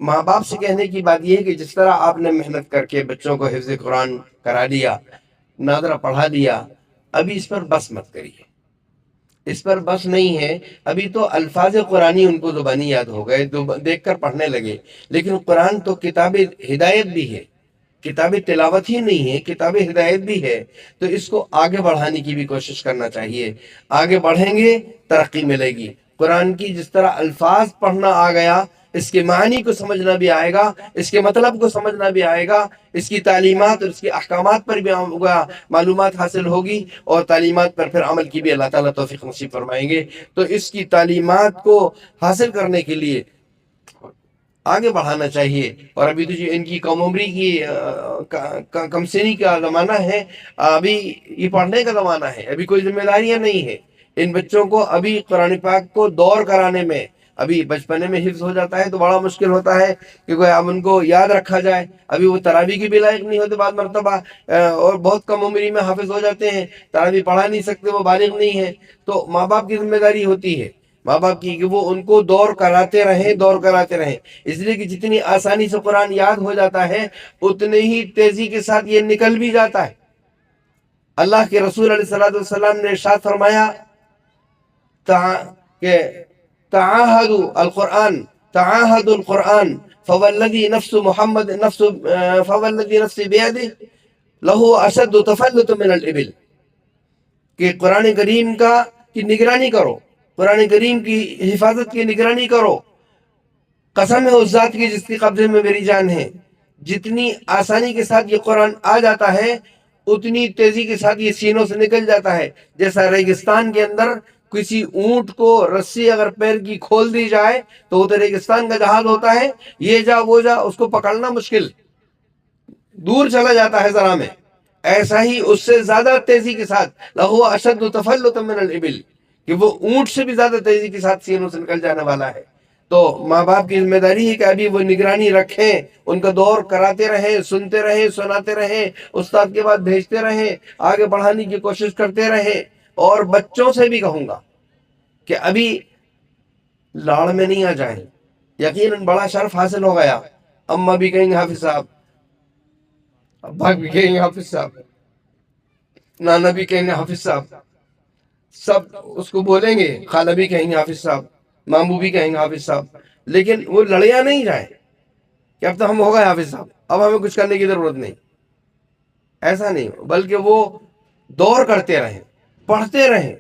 ماں باپ سے کہنے کی بات یہ ہے کہ جس طرح آپ نے محنت کر کے بچوں کو حفظ قرآن کرا دیا، ناظرہ پڑھا دیا، ابھی اس پر بس مت کریے، اس پر بس نہیں ہے۔ ابھی تو الفاظ قرآنی ان کو زبانی یاد ہو گئے، دیکھ کر پڑھنے لگے، لیکن قرآن تو کتاب ہدایت بھی ہے، کتاب تلاوت ہی نہیں ہے، کتاب ہدایت بھی ہے۔ تو اس کو آگے بڑھانے کی بھی کوشش کرنا چاہیے۔ آگے بڑھیں گے ترقی ملے گی۔ قرآن کی جس طرح الفاظ پڑھنا آ گیا، اس کے معنی کو سمجھنا بھی آئے گا، اس کے مطلب کو سمجھنا بھی آئے گا، اس کی تعلیمات اور اس کے احکامات پر بھی معلومات حاصل ہوگی، اور تعلیمات پر پھر عمل کی بھی اللہ تعالیٰ توفیق نصیب فرمائیں گے۔ تو اس کی تعلیمات کو حاصل کرنے کے لیے آگے بڑھانا چاہیے۔ اور ابھی تو جو ان کی کم عمری کی کم سنی کا زمانہ ہے، ابھی یہ پڑھنے کا زمانہ ہے، ابھی کوئی ذمہ داریاں نہیں ہے ان بچوں کو۔ ابھی قرآن پاک کو دور کرانے میں، ابھی بچپنے میں حفظ ہو جاتا ہے تو بڑا مشکل ہوتا ہے کیونکہ اب ان کو یاد رکھا جائے۔ ابھی وہ تراویح کی بھی لائق نہیں ہوتے بعض مرتبہ، اور بہت کم عمری میں حافظ ہو جاتے ہیں، تراویح پڑھا نہیں سکتے، وہ بالغ نہیں ہے۔ تو ماں باپ کی ذمہ داری ہوتی ہے، ماں باپ کی، کہ وہ ان کو دور کراتے رہیں، دور کراتے رہیں۔ اس لیے کہ جتنی آسانی سے قرآن یاد ہو جاتا ہے، اتنے ہی تیزی کے ساتھ یہ نکل بھی جاتا ہے۔ اللہ کے رسول علیہ السلام نے ارشاد فرمایا کہ تعاہدوا القرآن، تعاہدوا القرآن فوالذی نفس محمد نفس فوالذی نفس بیدہ لہو اشد تفلت من الابل، کہ قرآن کریم کی نگرانی کرو، قرآن کریم کی حفاظت کی نگرانی کرو۔ قسم ہے اس ذات کی جس کے قبضے میں میری جان ہے، جتنی آسانی کے ساتھ یہ قرآن آ جاتا ہے، اتنی تیزی کے ساتھ یہ سینوں سے نکل جاتا ہے۔ جیسا ریگستان کے اندر کسی اونٹ کو رسی اگر پیر کی کھول دی جائے تو وہ تو ریگستان کا جہاز ہوتا ہے، یہ جا وہ جا، اس کو پکڑنا مشکل، دور چلا جاتا ہے ذرا میں۔ ایسا ہی اس سے زیادہ تیزی کے ساتھ لہو اشد تفلت من الابل، کہ وہ اونٹ سے بھی زیادہ تیزی کے ساتھ سینوں سے نکل جانے والا ہے۔ تو ماں باپ کی ذمہ داری ہے کہ ابھی وہ نگرانی رکھیں، ان کا دور کراتے رہیں، سنتے رہیں، سناتے رہیں، استاد کے بعد بھیجتے رہیں، آگے بڑھانے کی کوشش کرتے رہیں۔ اور بچوں سے بھی کہوں گا کہ ابھی لاڑ میں نہیں آ جائیں، یقیناً بڑا شرف حاصل ہو گیا، اماں بھی کہیں گے حافظ صاحب، ابا بھی کہیں گے حافظ صاحب، نانا بھی کہیں گے حافظ صاحب، سب اس کو بولیں گے، خالہ بھی کہیں گے حافظ صاحب، ماموں بھی کہیں گے حافظ صاحب، لیکن وہ لڑیا نہیں جائیں کہ اب تو ہم ہو گئے حافظ صاحب، اب ہمیں کچھ کرنے کی ضرورت نہیں۔ ایسا نہیں، بلکہ وہ دور کرتے رہیں، پڑھتے رہیں۔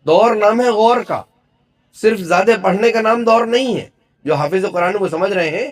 دور نام ہے غور کا، صرف زیادہ پڑھنے کا نام دور نہیں ہے۔ جو حافظ قرآن کو سمجھ رہے ہیں